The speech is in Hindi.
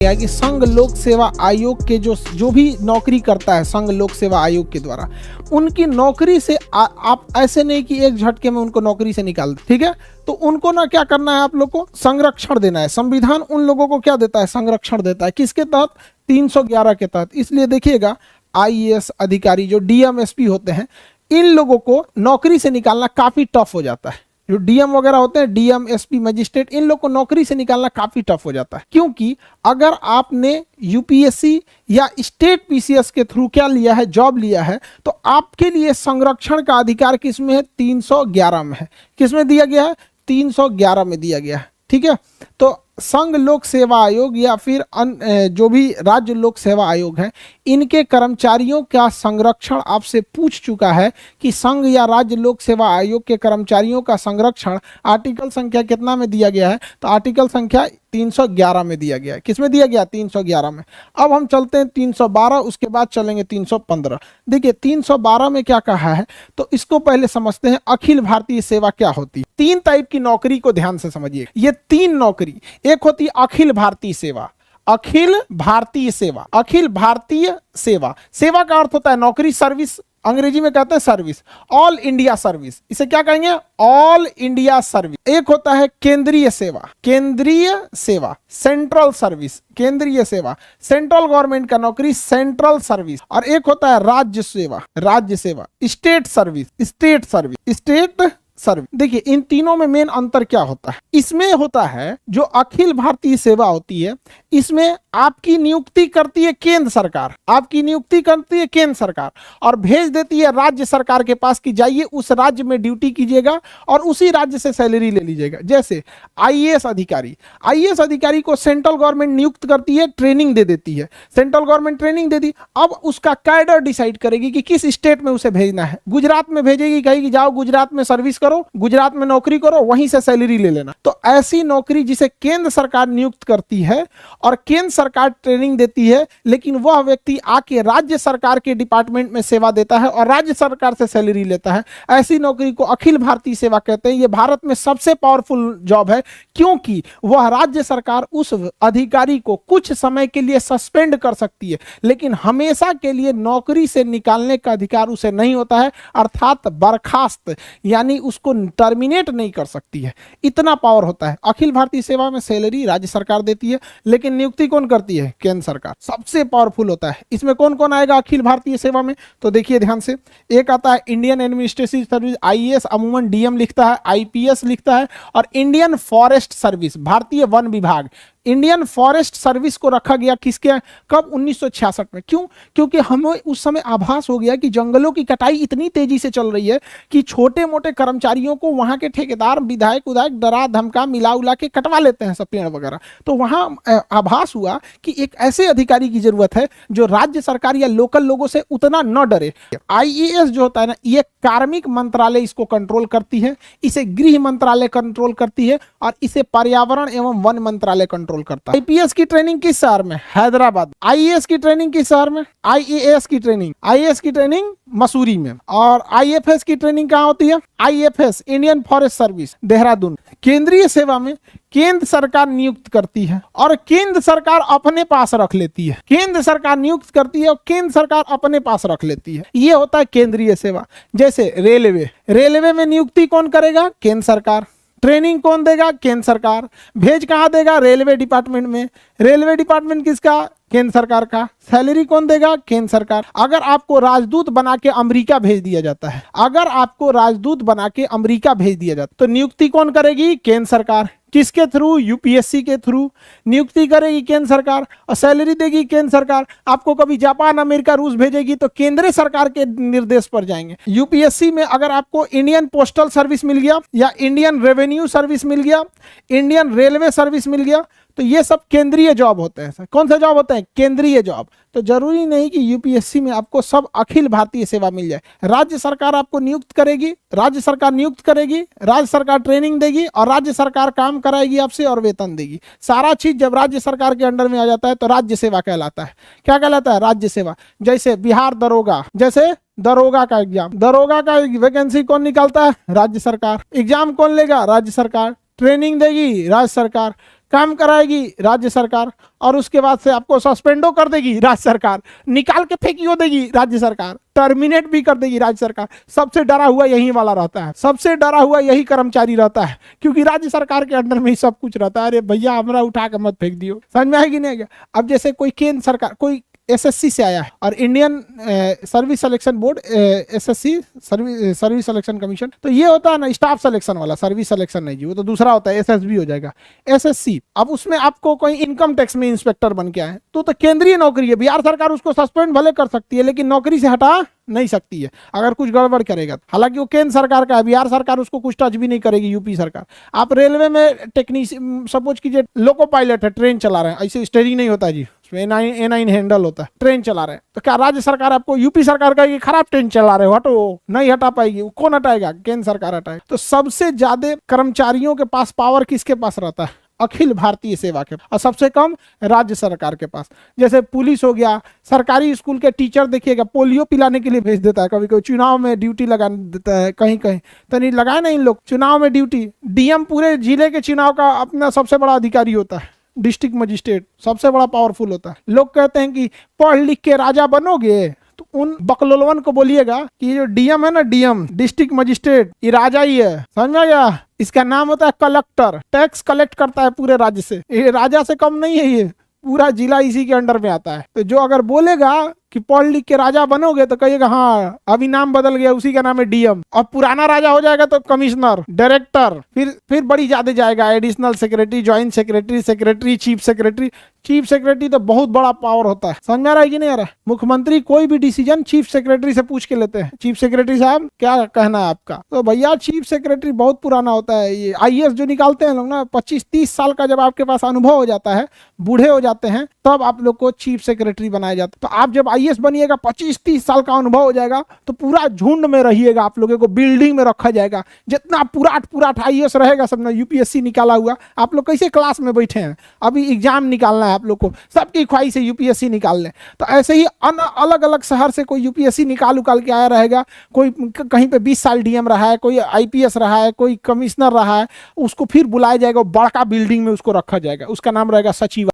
कि संघ लोक सेवा आयोग के जो भी नौकरी करता है संघ लोक सेवा आयोग के द्वारा, उनकी नौकरी से आप ऐसे नहीं कि एक झटके में उनको नौकरी से निकाल दे, ठीक है। तो उनको ना क्या करना है, आप लोग को संरक्षण देना है। संविधान उन लोगों को क्या देता है, संरक्षण देता है। किसके तहत, 311 के तहत। इसलिए देखिएगा आईएएस अधिकारी जो डीएम एसपी होते हैं, इन लोगों को नौकरी से निकालना काफी टफ हो जाता है। जो डीएम वगैरह होते हैं, डीएम एसपी मजिस्ट्रेट, इन लोग को नौकरी से निकालना काफी टफ हो जाता है। क्योंकि अगर आपने यूपीएससी या स्टेट पीसीएस के थ्रू क्या लिया है, जॉब लिया है, तो आपके लिए संरक्षण का अधिकार किसमें है, 311 में है। किसमें दिया गया है, 311 में दिया गया है, ठीक है। तो संघ लोक सेवा आयोग या फिर जो भी राज्य लोक सेवा आयोग है, इनके कर्मचारियों का संरक्षण आपसे पूछ चुका है कि संघ या राज्य लोक सेवा आयोग के कर्मचारियों का संरक्षण आर्टिकल संख्या कितना में दिया गया है, तो आर्टिकल संख्या 311 में दिया गया है। किसमें दिया गया, 311 में। अब हम चलते हैं 312, उसके बाद चलेंगे 315। देखिए 312 में क्या कहा है, तो इसको पहले समझते हैं। अखिल भारतीय सेवा क्या होती है। 3 टाइप की नौकरी को ध्यान से समझिए। ये 3 नौकरी, एक होती है अखिल भारतीय सेवा, अखिल भारतीय सेवा, अखिल भारतीय सेवा। सेवा का अर्थ होता है नौकरी, सर्विस, अंग्रेजी में कहते हैं सर्विस। ऑल इंडिया सर्विस, इसे क्या कहेंगे, ऑल इंडिया सर्विस। एक होता है केंद्रीय सेवा, केंद्रीय सेवा, सेंट्रल सर्विस, केंद्रीय सेवा, सेंट्रल गवर्नमेंट का नौकरी, सेंट्रल सर्विस। और एक होता है राज्य सेवा, राज्य सेवा, state service, state service, state service. देखिए इन तीनों में मेन अंतर क्या होता है। इसमें होता है जो अखिल भारतीय सेवा होती है, इसमें आपकी नियुक्ति करती है केंद्र सरकार, आपकी नियुक्ति करती है केंद्र सरकार और भेज देती है राज्य सरकार के पास कि जाइए उस राज्य में ड्यूटी कीजिएगा और उसी राज्य से सैलरी ले लीजिएगा। जैसे आईएएस अधिकारी, आईएएस अधिकारी को सेंट्रल गवर्नमेंट नियुक्त करती है, ट्रेनिंग दे देती है, सेंट्रल गवर्नमेंट ट्रेनिंग दे दी। अब उसका कैडर डिसाइड करेगी कि किस स्टेट में उसे भेजना है। गुजरात में भेजेगी, कहेगी जाओ गुजरात में सर्विस करो, गुजरात में नौकरी करो, वहीं से सैलरी ले लेना। तो ऐसी नौकरी जिसे केंद्र सरकार नियुक्त करती है और केंद्र सरकार ट्रेनिंग देती है, लेकिन वह व्यक्ति आके राज्य सरकार के डिपार्टमेंट में सेवा देता है और राज्य सरकार से सैलरी लेता है, ऐसी नौकरी को अखिल भारतीय सेवा कहते हैं। यह भारत में सबसे पावरफुल जॉब है, क्योंकि वह राज्य सरकार उस अधिकारी को कुछ समय के लिए सस्पेंड कर सकती है, लेकिन हमेशा के लिए नौकरी से निकालने का अधिकार उसे नहीं होता है, अर्थात बर्खास्त यानी उसको टर्मिनेट नहीं कर सकती है। इतना पावर होता है। अखिल भारतीय सेवा में सैलरी राज्य सरकार देती है, लेकिन नियुक्ति कौन करती है, केंद्र सरकार। सबसे पावरफुल होता है। इसमें कौन कौन आएगा अखिल भारतीय सेवा में, तो देखिए ध्यान से। एक आता है इंडियन एडमिनिस्ट्रेटिव सर्विस, आईएएस अमूमन डीएम लिखता है, आईपीएस लिखता है, और इंडियन फॉरेस्ट सर्विस, भारतीय वन विभाग। इंडियन फॉरेस्ट सर्विस को रखा गया किसके, कब, 1966 में। क्यों, क्योंकि हमें उस समय आभास हो गया कि जंगलों की कटाई इतनी तेजी से चल रही है कि छोटे मोटे कर्मचारियों को वहां के ठेकेदार, विधायक उधायक डरा धमका मिला उला के कटवा लेते हैं सब पेड़ वगैरह। तो वहां आभास हुआ कि एक ऐसे अधिकारी की जरूरत है जो राज्य सरकार या लोकल लोगों से उतना न डरे। आईएएस जो होता है ना, ये कार्मिक मंत्रालय इसको कंट्रोल करती है, इसे गृह मंत्रालय कंट्रोल करती है, और इसे पर्यावरण एवं वन मंत्रालय कंट्रोल करता है। आईपीएस की ट्रेनिंग किस शहर में, हैदराबाद। आईएएस की ट्रेनिंग किस शहर में, आईएएस की ट्रेनिंग, आईएएस की ट्रेनिंग मसूरी में। और आईएफएस की ट्रेनिंग कहां होती है, IFS Indian forest service, Dehradun. केंद्रीय सेवा में केंद्र सरकार नियुक्त करती है और केंद्र सरकार अपने पास रख लेती है। केंद्र सरकार नियुक्त करती है और केंद्र सरकार अपने पास रख लेती है। यह होता है केंद्रीय सेवा। जैसे रेलवे, रेलवे में नियुक्ति कौन करेगा, केंद्र सरकार। ट्रेनिंग कौन देगा, केंद्र सरकार। भेज कहां देगा, रेलवे डिपार्टमेंट में। रेलवे डिपार्टमेंट किसका, केंद्र सरकार का। सैलरी कौन देगा, केंद्र सरकार। अगर आपको राजदूत बना के अमेरिका भेज दिया जाता है, अगर आपको राजदूत बना के अमेरिका भेज दिया जाता है, तो नियुक्ति कौन करेगी, केंद्र सरकार। किसके थ्रू, यूपीएससी के थ्रू नियुक्ति करेगी केंद्र सरकार और सैलरी देगी केंद्र सरकार। आपको कभी जापान, अमेरिका, रूस भेजेगी तो केंद्र सरकार के निर्देश पर जाएंगे। यूपीएससी में अगर आपको इंडियन पोस्टल सर्विस मिल गया या इंडियन रेवेन्यू सर्विस मिल गया, इंडियन रेलवे सर्विस मिल गया, तो ये सब केंद्रीय जॉब होते हैं। कौन सा जॉब होता है, केंद्रीय जॉब। तो जरूरी नहीं कि यूपीएससी में आपको सब अखिल भारतीय सेवा मिल जाए। राज्य सरकार आपको नियुक्त करेगी, राज्य सरकार नियुक्त करेगी, राज्य सरकार ट्रेनिंग देगी और राज्य सरकार काम कराएगी आपसे और वेतन देगी। सारा चीज जब राज्य सरकार के अंडर में आ जाता है तो राज्य सेवा कहलाता है। क्या कहलाता है, राज्य सेवा। जैसे बिहार दरोगा, जैसे दरोगा का एग्जाम, दरोगा का वैकेंसी कौन निकालता है, राज्य सरकार। एग्जाम कौन लेगा, राज्य सरकार। ट्रेनिंग देगी राज्य सरकार। काम कराएगी राज्य सरकार, और उसके बाद से आपको सस्पेंडो कर देगी राज्य सरकार, निकाल के फेंकियो देगी राज्य सरकार, टर्मिनेट भी कर देगी राज्य सरकार। सबसे डरा हुआ यही वाला रहता है, सबसे डरा हुआ यही कर्मचारी रहता है, क्योंकि राज्य सरकार के अंडर में ही सब कुछ रहता है। अरे भैया हमरा उठा के मत फेंक दियो, समझ में आएगी नहीं? अब जैसे कोई केंद्र सरकार, कोई एसएससी से आया है और Indian service selection board, SSC service selection commission, तो ये होता है ना स्टाफ सिलेक्शन वाला, सर्विस सिलेक्शन नहीं जी, वो तो दूसरा होता है, एसएसबी हो जाएगा, एसएससी। अब उसमें आपको कोई इनकम टैक्स में इंस्पेक्टर बन के आए तो केंद्रीय नौकरी है, बिहार सरकार उसको सस्पेंड भले कर सकती है लेकिन नौकरी से हटा नहीं सकती है अगर कुछ गड़बड़ करेगा। हालांकि वो केंद्र सरकार का है, बिहार सरकार उसको कुछ टच भी नहीं करेगी, यूपी सरकार। आप रेलवे में टेक्नीशियन, सपोज कीजिए लोको पायलट है, ट्रेन चला रहे हैं, ऐसे स्टीयरिंग नहीं होता जी, A9 हैंडल होता है, ट्रेन चला रहे हैं, तो क्या राज्य सरकार आपको, यूपी सरकार कहेगी खराब ट्रेन चला रहे हो, हटो, नहीं हटा पाएगी। कौन हटाएगा? केंद्र सरकार हटाएगी। तो सबसे ज्यादा कर्मचारियों के पास पावर किसके पास रहता है? अखिल भारतीय सेवा के, और सबसे कम राज्य सरकार के पास। जैसे पुलिस हो गया, सरकारी स्कूल के टीचर देखिएगा पोलियो पिलाने के लिए भेज देता है, कभी कभी चुनाव में ड्यूटी लगा देता है, कहीं कहीं तो नहीं लगाए ना इन लोग चुनाव में ड्यूटी। डीएम पूरे जिले के चुनाव का अपना सबसे बड़ा अधिकारी होता है, डिस्ट्रिक्ट मजिस्ट्रेट सबसे बड़ा पावरफुल होता है। लोग कहते हैं कि पढ़ लिख के राजा बनोगे, तो उन बकलोलवन को बोलिएगा कि ये जो डीएम है ना, डीएम डिस्ट्रिक्ट मजिस्ट्रेट, ये राजा ही है, समझ में गया? इसका नाम होता है कलेक्टर, टैक्स कलेक्ट करता है पूरे राज्य से, ये राजा से कम नहीं है, ये पूरा जिला इसी के अंडर में आता है। तो जो अगर बोलेगा कि पढ़ लिख के राजा बनोगे तो कहिएगा हाँ अभी नाम बदल गया, उसी का नाम है डीएम। और पुराना राजा हो जाएगा तो कमिश्नर, डायरेक्टर, फिर बड़ी ज्यादा जाएगा, additional secretary, joint secretary, secretary, chief secretary. Chief secretary तो बहुत बड़ा पावर होता है, समझ आ रहा है कि नहीं आ रहा? मुख्यमंत्री कोई भी डिसीजन चीफ सेक्रेटरी से पूछ के लेते हैं, चीफ सेक्रेटरी साहब क्या कहना है आपका? तो भैया चीफ सेक्रेटरी बहुत पुराना होता है। ये आईएएस जो निकालते हैं लोग ना, 25-30 साल का जब आपके पास अनुभव हो जाता है, बूढ़े हो जाते हैं, तब आप लोग को चीफ सेक्रेटरी बनाया जाता है। तो आप जब आईएएस बनिएगा, 25-30 साल का अनुभव हो जाएगा, तो पूरा झुंड में रहिएगा, आप लोगों को बिल्डिंग में रखा जाएगा। जितना पुराट आईएएस रहेगा सब ना, यूपीएससी निकाला हुआ, आप लोग कैसे क्लास में बैठे हैं, अभी एग्जाम निकालना है आप लोग को, सबकी ख्वाहिश है यूपीएससी निकाल लें। तो ऐसे ही अलग अलग शहर से कोई यूपीएससी निकाल के आया रहेगा, कोई कहीं पे 20 साल डीएम रहा है, कोई आईपीएस रहा है, कोई कमिश्नर रहा है, उसको फिर बुलाया जाएगा, बड़का बिल्डिंग में उसको रखा जाएगा, उसका नाम रहेगा सचिव।